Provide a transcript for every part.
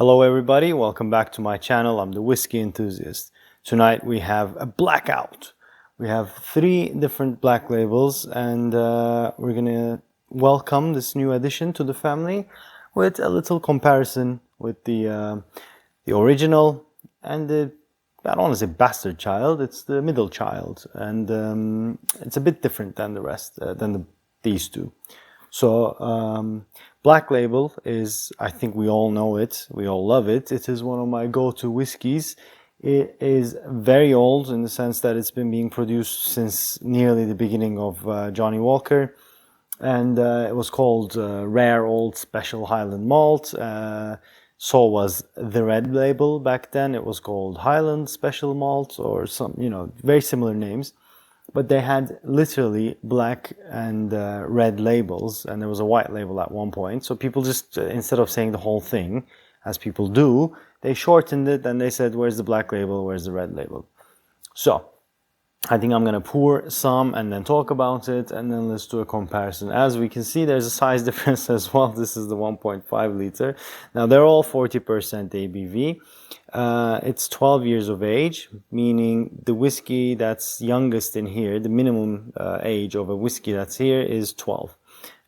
Hello everybody, welcome back to my channel. I'm the whiskey enthusiast. Tonight we have a blackout. We have 3 different black labels and we're gonna welcome this new addition to the family with a little comparison with the original and the, I don't want to say bastard child, it's the middle child, and it's a bit different than the rest, these two. So Black Label is, I think we all know it, we all love it. It is one of my go-to whiskeys. It is very old in the sense that it's been being produced since nearly the beginning of Johnnie Walker, and it was called Rare Old Special Highland Malt. So was the Red Label back then. It was called Highland Special Malt, or some, very similar names. But they had literally black and red labels, and there was a white label at one point. So people just, instead of saying the whole thing, as people do, they shortened it and they said, where's the black label, where's the red label? So I think I'm going to pour some and then talk about it, and then let's do a comparison. As we can see, there's a size difference as well. This is the 1.5 liter. Now, they're all 40% ABV. It's 12 years of age, meaning the whiskey that's youngest in here, the minimum age of a whiskey that's here is 12.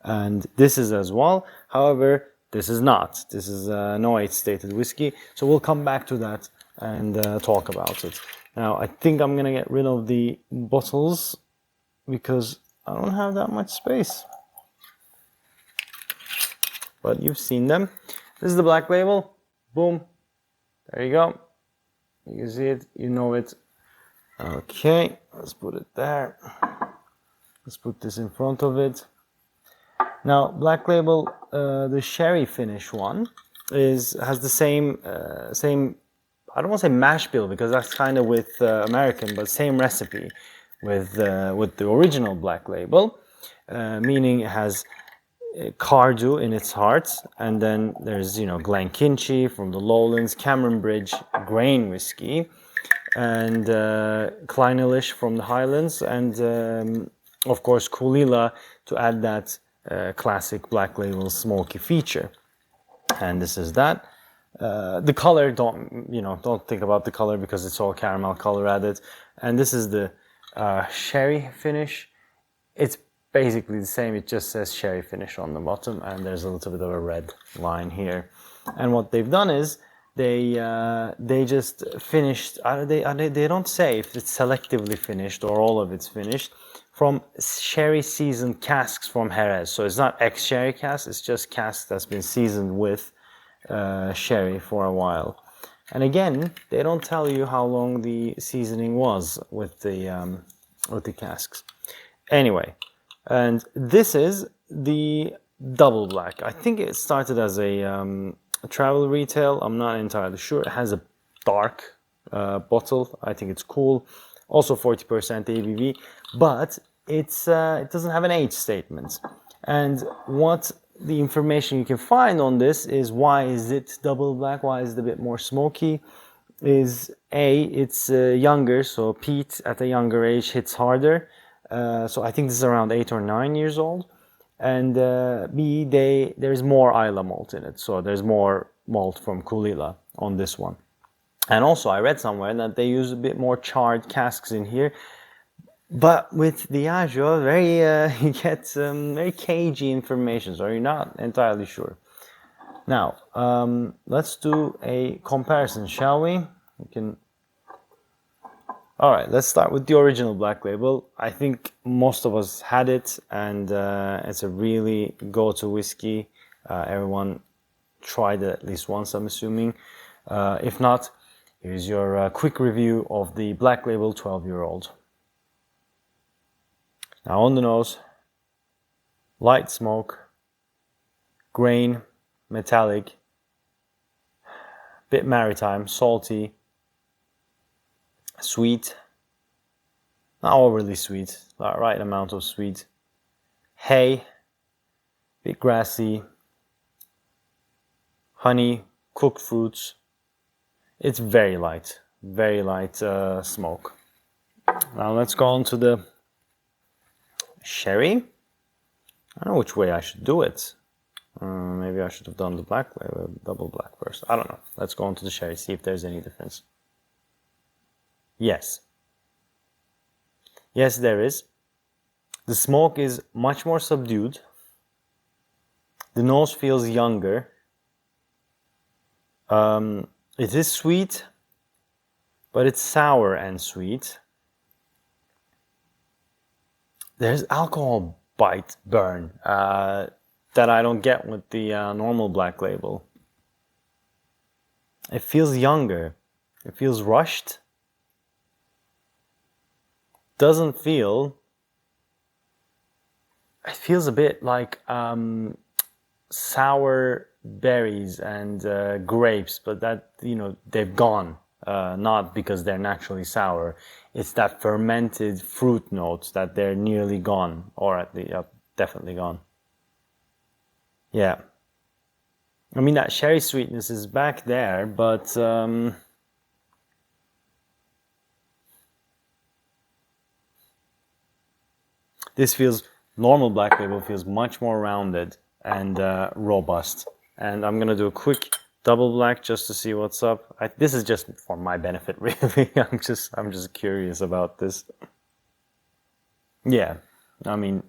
And this is as well. However, this is not. This is no age-stated whiskey. So we'll come back to that and talk about it. Now, I think I'm going to get rid of the bottles because I don't have that much space. But you've seen them. This is the black label. Boom. There you go. You can see it. You know it. Okay. Let's put it there. Let's put this in front of it. Now, Black Label, the sherry finish one, has the same I don't want to say mash bill because that's kind of with American, but same recipe with the original Black Label, meaning it has Cardew in its heart, and then there's Glenkinchie from the Lowlands, Cameron Bridge grain whiskey, and Clynelish from the Highlands, and of course Kulila to add that classic Black Label smoky feature. And this is that. The color, don't think about the color because it's all caramel color added. And this is the sherry finish. It's basically the same. It just says sherry finish on the bottom, and there's a little bit of a red line here. And what they've done is they just finished. They don't say if it's selectively finished or all of it's finished from sherry seasoned casks from Jerez. So it's not ex-sherry cask. It's just cask that's been seasoned with sherry for a while. And again, they don't tell you how long the seasoning was with the casks. Anyway, and this is the double black. I think it started as a travel retail. I'm not entirely sure. It has a dark bottle. I think it's cool. Also 40% ABV, but it doesn't have an age statement. And what the information you can find on this is why is it double black, why is it a bit more smoky, is A, it's younger, so peat at a younger age hits harder. So I think this is around 8 or 9 years old. And B, there's more Islay malt in it, so there's more malt from Kulila on this one. And also I read somewhere that they use a bit more charred casks in here. But with Diageo, you get very cagey information, so you're not entirely sure. Now, let's do a comparison, shall we? All right, let's start with the original Black Label. I think most of us had it, and it's a really go-to whiskey. Everyone tried it at least once, I'm assuming. If not, here's your quick review of the Black Label 12-year-old. Now on the nose, light smoke, grain, metallic, bit maritime, salty, sweet, not overly sweet, right amount of sweet, hay, bit grassy, honey, cooked fruits. It's very light smoke. Now let's go on to the sherry. I don't know which way I should do it. Maybe I should have done the black label, double black first. I don't know. Let's go on to the sherry, see if there's any difference. Yes. Yes, there is. The smoke is much more subdued. The nose feels younger. It is sweet, but it's sour and sweet. There's alcohol bite burn that I don't get with the normal black label. It feels younger. It feels rushed. Doesn't feel. It feels a bit like sour berries and grapes, but that, you know, they've gone. Not because they're naturally sour. It's that fermented fruit notes that they're nearly gone, or at the definitely gone. Yeah. I mean, that sherry sweetness is back there, but this feels, normal black label feels much more rounded and robust. And I'm gonna do a quick double black just to see what's up. This is just for my benefit, really. I'm just curious about this. Yeah, I mean,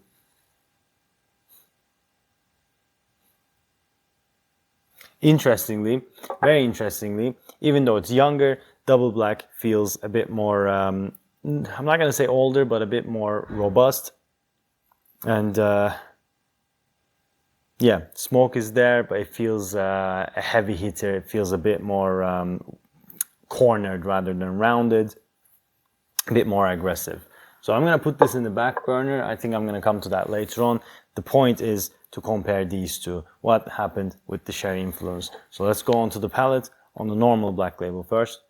interestingly, very interestingly, even though it's younger, double black feels a bit more, I'm not gonna say older, but a bit more robust. And yeah, smoke is there, but it feels a heavy hitter. It feels a bit more cornered rather than rounded, a bit more aggressive. So I'm going to put this in the back burner. I think I'm going to come to that later on. The point is to compare these two. What happened with the sherry influence? So let's go on to the palate on the normal black label first.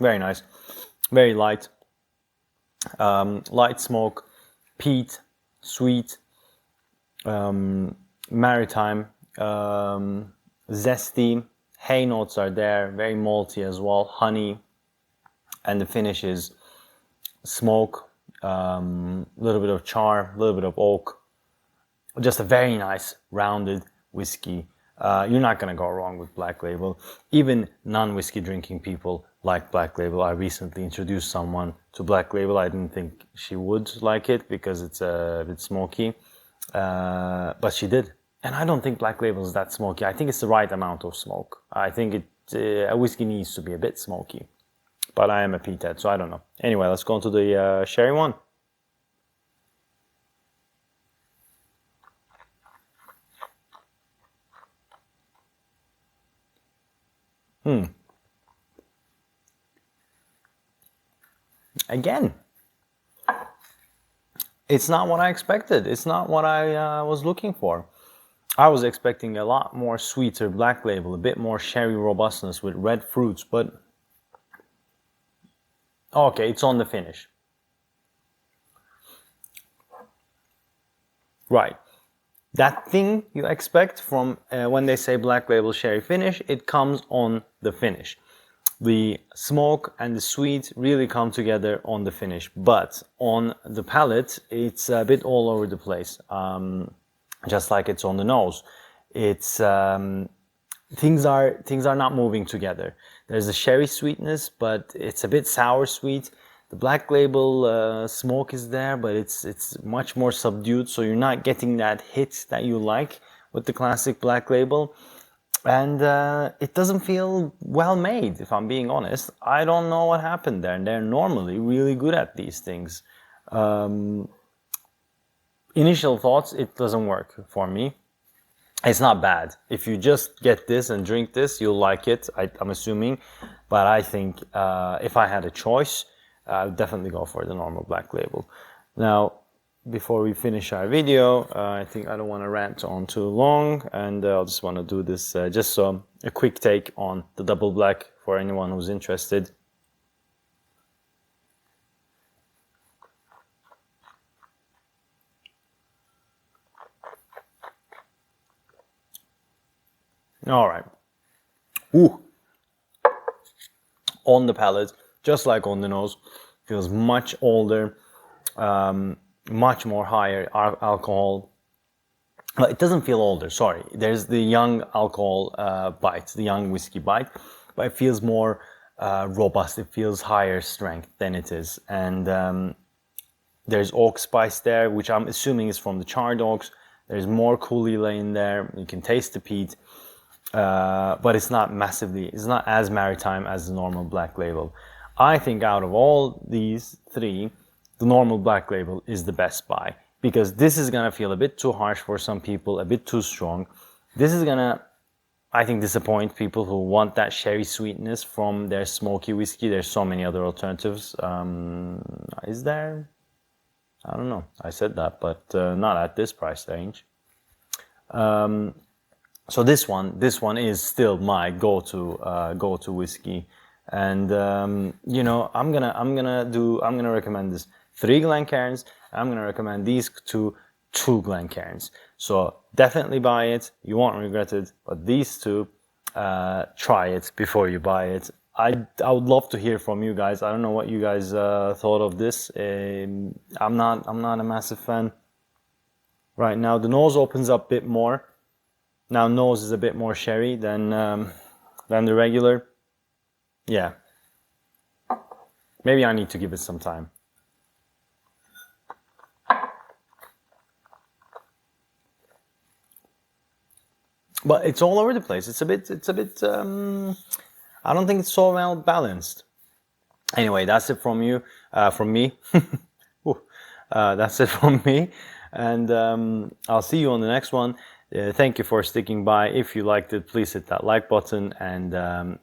Very nice, very light, light smoke, peat, sweet, maritime, zesty, hay notes are there, very malty as well, honey, and the finish is smoke, a little bit of char, a little bit of oak. Just a very nice rounded whiskey. You're not going to go wrong with Black Label. Even non-whiskey drinking people like Black Label. I recently introduced someone to Black Label. I didn't think she would like it because it's a bit smoky, but she did. And I don't think Black Label is that smoky. I think it's the right amount of smoke. I think a whiskey needs to be a bit smoky. But I am a peathead, so I don't know. Anyway, let's go on to the sherry one. Again, it's not what I expected. It's not what I was looking for. I was expecting a lot more sweeter Black Label, a bit more sherry robustness with red fruits, but okay, it's on the finish. Right. That thing you expect from when they say Black Label sherry finish, it comes on the finish. The smoke and the sweet really come together on the finish, but on the palate, it's a bit all over the place, just like it's on the nose. It's things are not moving together. There's a sherry sweetness, but it's a bit sour sweet. The Black Label smoke is there, but it's much more subdued, so you're not getting that hit that you like with the classic Black Label. And it doesn't feel well made, if I'm being honest. I don't know what happened there. And they're normally really good at these things. Initial thoughts, it doesn't work for me. It's not bad. If you just get this and drink this, you'll like it, I'm assuming. But I think if I had a choice, I would definitely go for the normal Black Label. Now, before we finish our video, I think I don't want to rant on too long, and I'll just want to do this just so a quick take on the double black for anyone who's interested. All right. Ooh. on the palate, just like on the nose. Feels much older, much more higher alcohol. Well, it doesn't feel older, sorry. There's the young alcohol bite, the young whiskey bite, but it feels more robust. It feels higher strength than it is. And there's oak spice there, which I'm assuming is from the charred oaks. There's more coulis in there. You can taste the peat, but it's not as maritime as the normal Black Label. I think out of all these three, the normal Black Label is the best buy, because this is gonna feel a bit too harsh for some people, a bit too strong. This is gonna, I think, disappoint people who want that sherry sweetness from their smoky whiskey. There's so many other alternatives. Is there? I don't know. I said that, but not at this price range. So this one is still my go-to whiskey, and you know, I'm gonna recommend this 3 Glencairns. I'm gonna recommend these 2 Glencairns. So definitely buy it. You won't regret it. But these 2, try it before you buy it. I would love to hear from you guys. I don't know what you guys thought of this. I'm not a massive fan right now. The nose opens up a bit more. Now nose is a bit more sherry than the regular. Yeah. Maybe I need to give it some time. But it's all over the place. It's a bit I don't think it's so well balanced. Anyway, that's it from me. That's it from me. And I'll see you on the next one. Thank you for sticking by. If you liked it, please hit that like button. And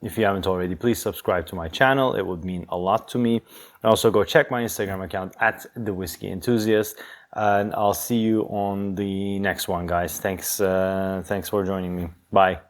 if you haven't already, please subscribe to my channel. It would mean a lot to me. And also go check my Instagram account at The Whiskey Enthusiast. And I'll see you on the next one, guys. Thanks for joining me. Bye.